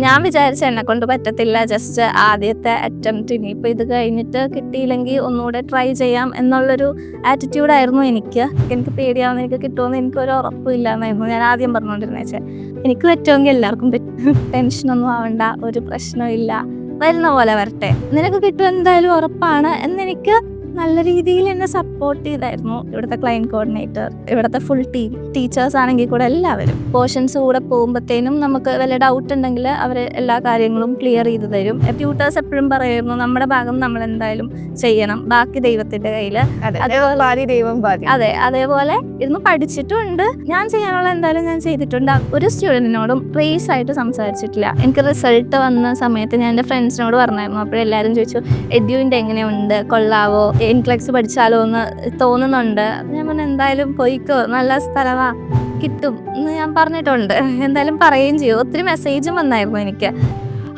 ഞാൻ വിചാരിച്ച എന്നെ കൊണ്ട് പറ്റത്തില്ല, ജസ്റ്റ് ആദ്യത്തെ അറ്റംപ്റ്റ്, ഇനിയിപ്പോൾ ഇത് കഴിഞ്ഞിട്ട് കിട്ടിയില്ലെങ്കിൽ ഒന്നുകൂടെ ട്രൈ ചെയ്യാം എന്നുള്ളൊരു ആറ്റിറ്റ്യൂഡായിരുന്നു എനിക്ക് പേടിയാവുന്ന, എനിക്ക് കിട്ടുമെന്ന് എനിക്കൊരു ഉറപ്പില്ല എന്നായിരുന്നു ഞാൻ ആദ്യം പറഞ്ഞുകൊണ്ടിരുന്നത്. എനിക്ക് പറ്റുമെങ്കിൽ എല്ലാവർക്കും പറ്റും, ടെൻഷനൊന്നും ആവണ്ട, ഒരു പ്രശ്നമില്ല, വരുന്ന പോലെ വരട്ടെ, നിനക്ക് കിട്ടും എന്തായാലും ഉറപ്പാണ് എന്നെനിക്ക് നല്ല രീതിയിൽ എന്നെ സപ്പോർട്ട് ചെയ്തായിരുന്നു ഇവിടുത്തെ ക്ലയൻറ്റ് കോർഡിനേറ്റർ, ഇവിടുത്തെ ഫുൾ ടീം, ടീച്ചേഴ്സ് ആണെങ്കിൽ കൂടെ എല്ലാവരും. പോർഷൻസ് കൂടെ പോകുമ്പോഴത്തേനും നമുക്ക് വല്ല ഡൗട്ട് ഉണ്ടെങ്കിൽ അവർ എല്ലാ കാര്യങ്ങളും ക്ലിയർ ചെയ്ത് തരും. ട്യൂട്ടേഴ്സ് എപ്പോഴും പറയുന്നു നമ്മുടെ ഭാഗം നമ്മൾ എന്തായാലും ചെയ്യണം, ബാക്കി ദൈവത്തിന്റെ കയ്യിൽ. അതെ, അതേപോലെ ഇരുന്ന് പഠിച്ചിട്ടുണ്ട്, ഞാൻ ചെയ്യാനുള്ള എന്തായാലും ഞാൻ ചെയ്തിട്ടുണ്ട്. ഒരു സ്റ്റുഡൻറ്റിനോടും റേസ് ആയിട്ട് സംസാരിച്ചിട്ടില്ല. എനിക്ക് റിസൾട്ട് വന്ന സമയത്ത് ഞാൻ എൻ്റെ ഫ്രണ്ട്സിനോട് പറഞ്ഞായിരുന്നു. അപ്പോഴെല്ലാവരും ചോദിച്ചു എഡ്യൂവിൻ്റെ എങ്ങനെയുണ്ട്, കൊള്ളാവോ, ഇൻക്ലെക്സ് പഠിച്ചാലോ എന്ന് തോന്നുന്നുണ്ട്. ഞാൻ പറഞ്ഞു എന്തായാലും പോയിക്കോ, നല്ല സ്ഥലമാ, കിട്ടും എന്ന് ഞാൻ പറഞ്ഞിട്ടുണ്ട്. എന്തായാലും പറയുകയും ചെയ്യും. ഒത്തിരി മെസ്സേജും വന്നായിരുന്നു എനിക്ക്.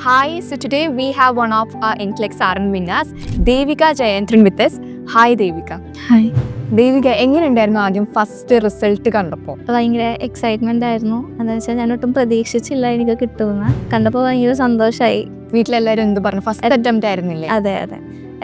Hi, so today we have one of our NCLEX RN winners, Devika Jayantran with us. Hi Devika. Hi. Devika, എങ്ങനെയുണ്ടായിരുന്നു ആദ്യം ഫസ്റ്റ് റിസൾട്ട് കണ്ടപ്പോൾ? ഭയങ്കര എക്സൈറ്റ്മെന്റ് ആയിരുന്നു. എന്താ വെച്ചാൽ ഞാൻ ഒട്ടും പ്രതീക്ഷിച്ചില്ല എനിക്ക് കിട്ടുമെന്ന്. കണ്ടപ്പോൾ ഭയങ്കര സന്തോഷമായി. വീട്ടിലെല്ലാവരും എന്ത് പറഞ്ഞു? ഫസ്റ്റ് അറ്റംപ്റ്റ് ആയിരുന്നില്ലേ? അതെ,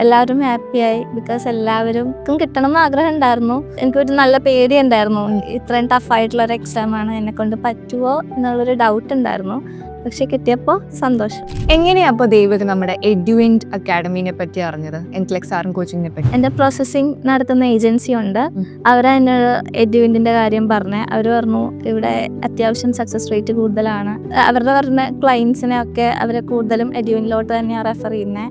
എല്ലാവരും ഹാപ്പിയായി. ബിക്കോസ് എല്ലാവർക്കും കിട്ടണം എന്ന് ആഗ്രഹം ഉണ്ടായിരുന്നു. എനിക്കൊരു നല്ല പേടി ഉണ്ടായിരുന്നു, ഇത്രയും ടഫായിട്ടുള്ളൊരു എക്സാമാണ്, എന്നെ കൊണ്ട് പറ്റുമോ എന്നുള്ളൊരു ഡൗട്ട് ഉണ്ടായിരുന്നു. പക്ഷെ കിട്ടിയപ്പോൾ സന്തോഷം. എങ്ങനെയാ അപ്പോൾ ദേവിക നമ്മുടെ എഡ്യൂവിൻ്റ് അക്കാഡമിനെ പറ്റി അറിഞ്ഞത്, NCLEX RN കോച്ചിങ്ങിനെ പറ്റി? എൻ്റെ പ്രോസസ്സിങ് നടത്തുന്ന ഏജൻസി ഉണ്ട്, അവരെന്നോട് എഡ്യൂവിൻ്റെ കാര്യം പറഞ്ഞ്. അവർ പറഞ്ഞു ഇവിടെ അത്യാവശ്യം സക്സസ് റേറ്റ് കൂടുതലാണ്, അവരുടെ പറഞ്ഞ ക്ലയൻസിനെ ഒക്കെ അവർ കൂടുതലും എഡ്യൂവിനിലോട്ട് തന്നെയാണ് റെഫർ ചെയ്യുന്നത്.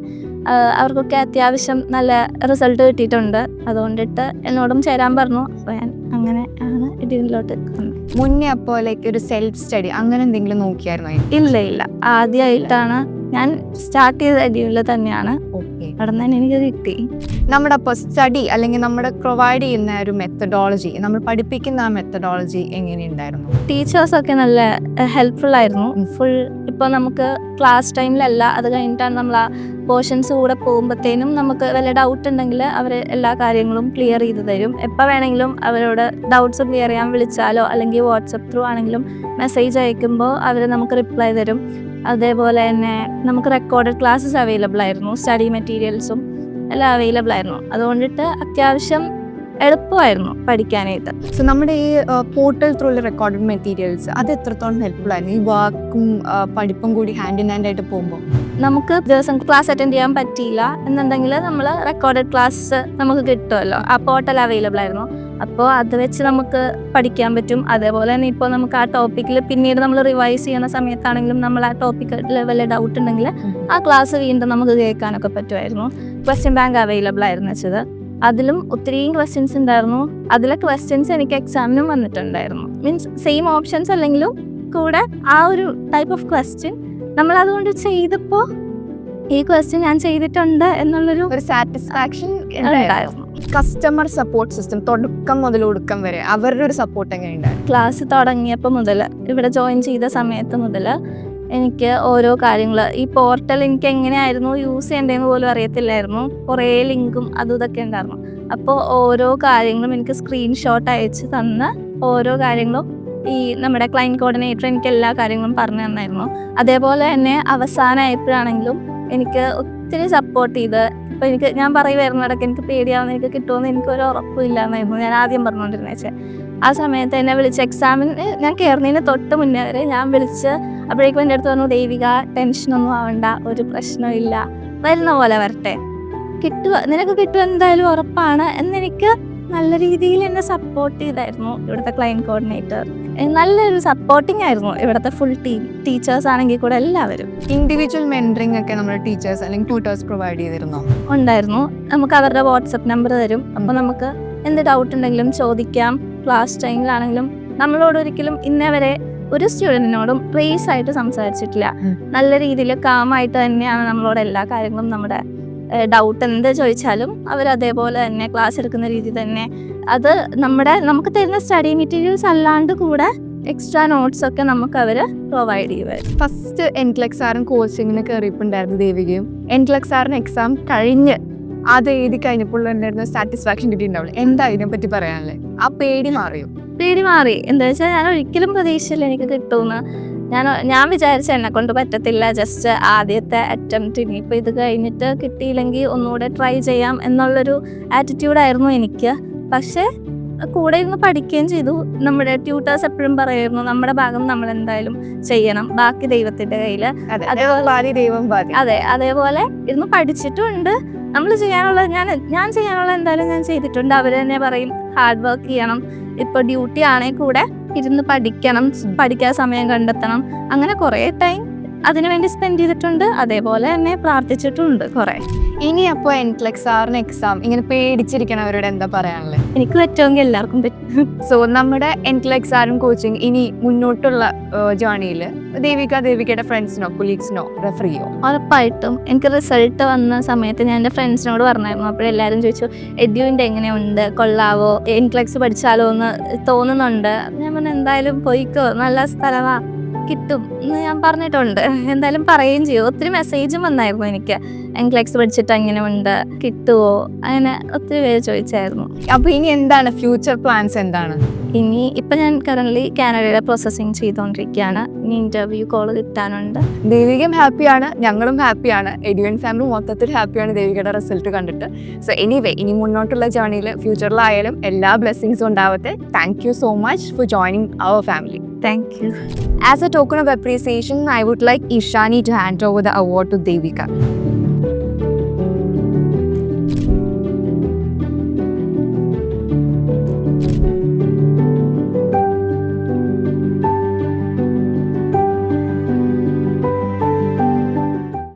അവർക്കൊക്കെ അത്യാവശ്യം നല്ല റിസൾട്ട് കിട്ടിയിട്ടുണ്ട്. അതുകൊണ്ടിട്ട് എന്നോടും ചേരാൻ പറഞ്ഞു. അപ്പോൾ ഞാൻ അങ്ങനെ ആണ് എഡ്യൂവിനിലോട്ട് വന്നത്. മുന്നേ അപ്പോൾ ലൈക്ക് ഒരു സെൽഫ് സ്റ്റഡി അങ്ങനെ എന്തെങ്കിലും നോക്കിയായിരുന്നോ? ഇല്ല, ആദ്യമായിട്ടാണ് ഞാൻ സ്റ്റാർട്ട് ചെയ്ത എഡ്യൂവിൽ തന്നെയാണ്. ഓക്കെ, അവിടെ നിന്ന് എനിക്ക് കിട്ടി. നമ്മുടെ അപ്പോൾ സ്റ്റഡി അല്ലെങ്കിൽ നമ്മുടെ പ്രൊവൈഡ് ചെയ്യുന്ന ഒരു മെത്തഡോളജി, നമ്മൾ പഠിപ്പിക്കുന്ന ആ മെത്തഡോളജി എങ്ങനെയുണ്ടായിരുന്നു? ടീച്ചേഴ്സൊക്കെ നല്ല ഹെൽപ്ഫുൾ ആയിരുന്നു. ഫുൾ ഇപ്പോൾ നമുക്ക് ക്ലാസ് ടൈമിലല്ല, അത് കഴിഞ്ഞിട്ടാണ് നമ്മൾ ആ പോർഷൻസ് കൂടെ പോകുമ്പോഴത്തേനും നമുക്ക് വല്ല ഡൗട്ട് ഉണ്ടെങ്കിൽ അവർ എല്ലാ കാര്യങ്ങളും ക്ലിയർ ചെയ്ത് തരും. എപ്പോൾ വേണമെങ്കിലും അവരോട് ഡൗട്ട്സ് ക്ലിയർ ചെയ്യാൻ വിളിച്ചാലോ അല്ലെങ്കിൽ വാട്സപ്പ് ത്രൂ ആണെങ്കിലും മെസ്സേജ് അയക്കുമ്പോൾ അവർ നമുക്ക് റിപ്ലൈ തരും. അതേപോലെ തന്നെ നമുക്ക് റെക്കോർഡഡ് ക്ലാസ്സസ് അവൈലബിൾ ആയിരുന്നു, സ്റ്റഡി മെറ്റീരിയൽസും എല്ലാം അവൈലബിൾ ആയിരുന്നു. അതുകൊണ്ടിട്ട് അത്യാവശ്യം എളുപ്പമായിരുന്നു പഠിക്കാനായിട്ട്. സോ നമ്മുടെ ഈ പോർട്ടൽ ത്രൂ ഉള്ള റെക്കോർഡഡ് മെറ്റീരിയൽസ് അത് എത്രത്തോളം ഹെൽപ്ഫുൾ ആയിരുന്നു? ഈ വർക്കും പഠിപ്പും കൂടി ഹാൻഡ് ഇൻ ഹാൻഡ് ആയിട്ട് പോകുമ്പോൾ നമുക്ക് ദിവസം ക്ലാസ് അറ്റൻഡ് ചെയ്യാൻ പറ്റിയില്ല എന്നുണ്ടെങ്കിൽ നമ്മൾ റെക്കോർഡഡ് ക്ലാസ് നമുക്ക് കിട്ടുമല്ലോ, ആ പോർട്ടൽ അവൈലബിൾ ആയിരുന്നു. അപ്പോൾ അത് വെച്ച് നമുക്ക് പഠിക്കാൻ പറ്റും. അതേപോലെ തന്നെ ഇപ്പോൾ നമുക്ക് ആ ടോപ്പിക്കിൽ പിന്നീട് നമ്മൾ റിവൈസ് ചെയ്യുന്ന സമയത്താണെങ്കിലും നമ്മൾ ആ ടോപ്പിക്കിൽ വല്ല ഡൗട്ട് ഉണ്ടെങ്കിൽ ആ ക്ലാസ് വീണ്ടും നമുക്ക് കേൾക്കാനൊക്കെ പറ്റുമായിരുന്നു. ക്വസ്റ്റ്യൻ ബാങ്ക് അവൈലബിൾ ആയിരുന്നു വെച്ചത്. അതിലും ഒത്തിരിയും ക്വസ്റ്റ്യൻസ് ഉണ്ടായിരുന്നു. അതിലെ ക്വസ്റ്റ്യൻസ് എനിക്ക് എക്സാമിനും വന്നിട്ടുണ്ടായിരുന്നു. മീൻസ് സെയിം ഓപ്ഷൻസ് അല്ലെങ്കിലും കൂടെ ആ ഒരു ടൈപ്പ് ഓഫ് ക്വസ്റ്റ്യൻ നമ്മൾ അതുകൊണ്ട് ചെയ്തപ്പോൾ ഈ ക്വസ്റ്റ്യൻ ഞാൻ ചെയ്തിട്ടുണ്ട് എന്നുള്ളൊരു സാറ്റിസ്ഫാക്ഷൻ ഉണ്ടായിരുന്നു. കസ്റ്റമർ സപ്പോർട്ട് സിസ്റ്റം തുടക്കം മുതൽ ഒടുക്കം വരെ അവരുടെ ഒരു സപ്പോർട്ട് എങ്ങനെയുണ്ടായിരുന്നു? ക്ലാസ് തുടങ്ങിയപ്പോൾ മുതൽ, ഇവിടെ ജോയിൻ ചെയ്ത സമയത്ത് മുതൽ എനിക്ക് ഓരോ കാര്യങ്ങൾ, ഈ പോർട്ടൽ എനിക്ക് എങ്ങനെയായിരുന്നു യൂസ് ചെയ്യേണ്ടതെന്ന് പോലും അറിയത്തില്ലായിരുന്നു. കുറേ ലിങ്കും അതും ഇതൊക്കെ ഉണ്ടായിരുന്നു. അപ്പോൾ ഓരോ കാര്യങ്ങളും എനിക്ക് സ്ക്രീൻഷോട്ട് അയച്ച് തന്ന് ഓരോ കാര്യങ്ങളും ഈ നമ്മുടെ ക്ലയൻറ്റ് കോർഡിനേറ്റർ എനിക്ക് എല്ലാ കാര്യങ്ങളും പറഞ്ഞു തന്നായിരുന്നു. അതേപോലെ തന്നെ അവസാനമായപ്പോഴാണെങ്കിലും എനിക്ക് ഒത്തിരി സപ്പോർട്ട് ചെയ്ത്. ഇപ്പോൾ ഞാൻ പറയുമായിരുന്നു ഇടയ്ക്ക് എനിക്ക് പേടിയാവുന്ന, എനിക്ക് കിട്ടുമെന്ന് എനിക്കൊരു ഉറപ്പില്ല എന്നായിരുന്നു ഞാൻ ആദ്യം പറഞ്ഞുകൊണ്ടിരുന്നത്. ആ സമയത്ത് എന്നെ വിളിച്ച് എക്സാമിന് ഞാൻ കയറുന്നതിന് തൊട്ട് മുന്നേ വരെ ഞാൻ വിളിച്ച് അപ്പോഴേക്കും എൻ്റെ അടുത്ത് പറഞ്ഞു ദേവിക ടെൻഷനൊന്നും ആവണ്ട, ഒരു പ്രശ്നമില്ല, വരുന്ന പോലെ വരട്ടെ, നിനക്ക് കിട്ടും എന്തായാലും ഉറപ്പാണ് എന്നെനിക്ക് നല്ല രീതിയിൽ എന്നെ സപ്പോർട്ട് ചെയ്തായിരുന്നു ഇവിടുത്തെ ക്ലയൻറ്റ് കോർഡിനേറ്റർ. നല്ലൊരു സപ്പോർട്ടിങ് ആയിരുന്നു ഇവിടുത്തെ ഫുൾ ടീം, ടീച്ചേഴ്സ് ആണെങ്കിൽ കൂടെ എല്ലാവരും. ഇൻഡിവിജ്വൽ മെൻറ്ററിംഗ് ഒക്കെ നമ്മുടെ ടീച്ചേഴ്സ് അല്ലെങ്കിൽ ട്യൂട്ടേഴ്സ് പ്രൊവൈഡ് ചെയ്തിരുന്നോ? ഉണ്ടായിരുന്നു. നമുക്ക് അവരുടെ വാട്സപ്പ് നമ്പർ തരും. അപ്പോൾ നമുക്ക് എന്ത് ഡൗട്ട് ഉണ്ടെങ്കിലും ചോദിക്കാം. ക്ലാസ് ടൈമിലാണെങ്കിലും നമ്മളോട് ഒരിക്കലും ഇന്നേവരെ ഒരു സ്റ്റുഡൻറ്റിനോടും റേസ് ആയിട്ട് സംസാരിച്ചിട്ടില്ല. നല്ല രീതിയിൽ കാമായിട്ട് തന്നെയാണ് നമ്മളോട് എല്ലാ കാര്യങ്ങളും, നമ്മുടെ ഡൗട്ട് എന്ത് ചോദിച്ചാലും അവർ അതേപോലെ തന്നെ ക്ലാസ് എടുക്കുന്ന രീതി തന്നെ. അത് നമുക്ക് തരുന്ന സ്റ്റഡി മെറ്റീരിയൽസ് അല്ലാണ്ട് കൂടെ എക്സ്ട്രാ നോട്ട്സ് ഒക്കെ നമുക്ക് അവർ പ്രൊവൈഡ് ചെയ്യുമായിരുന്നു. ഫസ്റ്റ് NCLEX RN കോച്ചിങ്ങിന് കയറിയിട്ടുണ്ടായിരുന്നു ദേവികയും. NCLEX RN എക്സാം കഴിഞ്ഞ് അത് എഴുതി കഴിഞ്ഞപ്പോൾ ഉണ്ടായിരുന്ന സാറ്റിസ്ഫാക്ഷൻ കിട്ടിയിട്ടുണ്ടാവില്ല. എന്താ ഇതിനെപ്പറ്റി പറയാനല്ലേ? ആ പേടി മാറിയോ? പേടി മാറി. എന്താ വെച്ചാൽ ഞാൻ ഒരിക്കലും പ്രതീക്ഷിച്ചില്ല എനിക്ക് കിട്ടുമെന്ന്. ഞാൻ വിചാരിച്ച എന്നെ കൊണ്ട് പറ്റത്തില്ല, ജസ്റ്റ് ആദ്യത്തെ അറ്റംപ്റ്റ്, ഇനിയിപ്പോൾ ഇത് കഴിഞ്ഞിട്ട് കിട്ടിയില്ലെങ്കിൽ ഒന്നുകൂടെ ട്രൈ ചെയ്യാം എന്നുള്ളൊരു ആറ്റിറ്റ്യൂഡായിരുന്നു എനിക്ക്. പക്ഷേ കൂടെ ഇരുന്ന് പഠിക്കുകയും ചെയ്തു. നമ്മുടെ ട്യൂട്ടേഴ്സ് എപ്പോഴും പറയുമായിരുന്നു നമ്മുടെ ഭാഗം നമ്മൾ എന്തായാലും ചെയ്യണം, ബാക്കി ദൈവത്തിൻ്റെ കയ്യിൽ. അതെ, അതേപോലെ ഇരുന്ന് പഠിച്ചിട്ടുണ്ട്. നമ്മൾ ചെയ്യാനുള്ളത് ഞാൻ ചെയ്യാനുള്ളത് എന്തായാലും ഞാൻ ചെയ്തിട്ടുണ്ട്. അവർ തന്നെ പറയും ഹാർഡ് വർക്ക് ചെയ്യണം, ഇപ്പോൾ ഡ്യൂട്ടി ആണെങ്കിൽ കൂടെ ഇരുന്ന് പഠിക്കണം, പഠിക്കാൻ സമയം കണ്ടെത്തണം. അങ്ങനെ കുറേ ടൈം അതിനുവേണ്ടി സ്പെൻഡ് ചെയ്തിട്ടുണ്ട്. അതേപോലെ തന്നെ പ്രാർത്ഥിച്ചിട്ടുണ്ട് കുറേ. ഇനി അപ്പോൾ എൻട്ലക്സ് സാറിന് എക്സാം ഇങ്ങനെ പേടിച്ചിരിക്കണവരോട് എന്താ പറയാനുള്ളത്? എനിക്ക് പറ്റുമെങ്കിൽ എല്ലാവർക്കും പറ്റും. സോ നമ്മുടെ എൻട്ലക്സ് സാറും കോച്ചിങ് ഇനി മുന്നോട്ടുള്ള ജേർണിയിൽ ദേവികയുടെ ഫ്രണ്ട്സിനോ കൊളീഗ്സിനോ റെഫർ ചെയ്യോ? ഉറപ്പായിട്ടും. എനിക്ക് റിസൾട്ട് വന്ന സമയത്ത് ഞാൻ എൻ്റെ ഫ്രണ്ട്സിനോട് പറഞ്ഞായിരുന്നു. അപ്പോഴെല്ലാവരും ചോദിച്ചു എഡ്യൂവിൻ്റെ എങ്ങനെയുണ്ട്, കൊള്ളാവോ, എൻട്ലക്സ് പഠിച്ചാലോ എന്ന് തോന്നുന്നുണ്ട്. ഞാൻ പറഞ്ഞു എന്തായാലും പോയിക്കോ, നല്ല സ്ഥലമാണ്, കിട്ടും എന്ന് ഞാൻ പറഞ്ഞിട്ടുണ്ട്. എന്തായാലും പറയുകയും ചെയ്യും. ഒത്തിരി മെസ്സേജും വന്നായിരുന്നു എനിക്ക്, എൻട്ലക്സ് പഠിച്ചിട്ട് അങ്ങനെ ഉണ്ട്, കിട്ടുമോ, അങ്ങനെ ഒത്തിരി പേര് ചോദിച്ചായിരുന്നു. അപ്പോൾ ഇനി എന്താണ് ഫ്യൂച്ചർ പ്ലാൻസ് എന്താണ്? ഇപ്പം ഞാൻ കറൻ്റ്ലി കാനഡയുടെ പ്രോസസ്സിങ് ചെയ്തുകൊണ്ടിരിക്കുകയാണ്. ഇനി ഇൻ്റർവ്യൂ കോൾ കിട്ടാനുണ്ട്. ദേവികയും ഹാപ്പിയാണ്, ഞങ്ങളും ഹാപ്പിയാണ്, എഡ്യൂൻ ഫാമിലി മൊത്തത്തിൽ ഹാപ്പിയാണ് ദേവികയുടെ റിസൾട്ട് കണ്ടിട്ട്. സോ എനിവേ ഇനി മുന്നോട്ടുള്ള ജേർണിയിൽ ഫ്യൂച്ചറിലായാലും എല്ലാ ബ്ലെസ്സിങ്സും ഉണ്ടാവട്ടെ. Thank you so much for joining our family. Thank you. As a token of appreciation, I would like Ishani to hand over the award to Devika.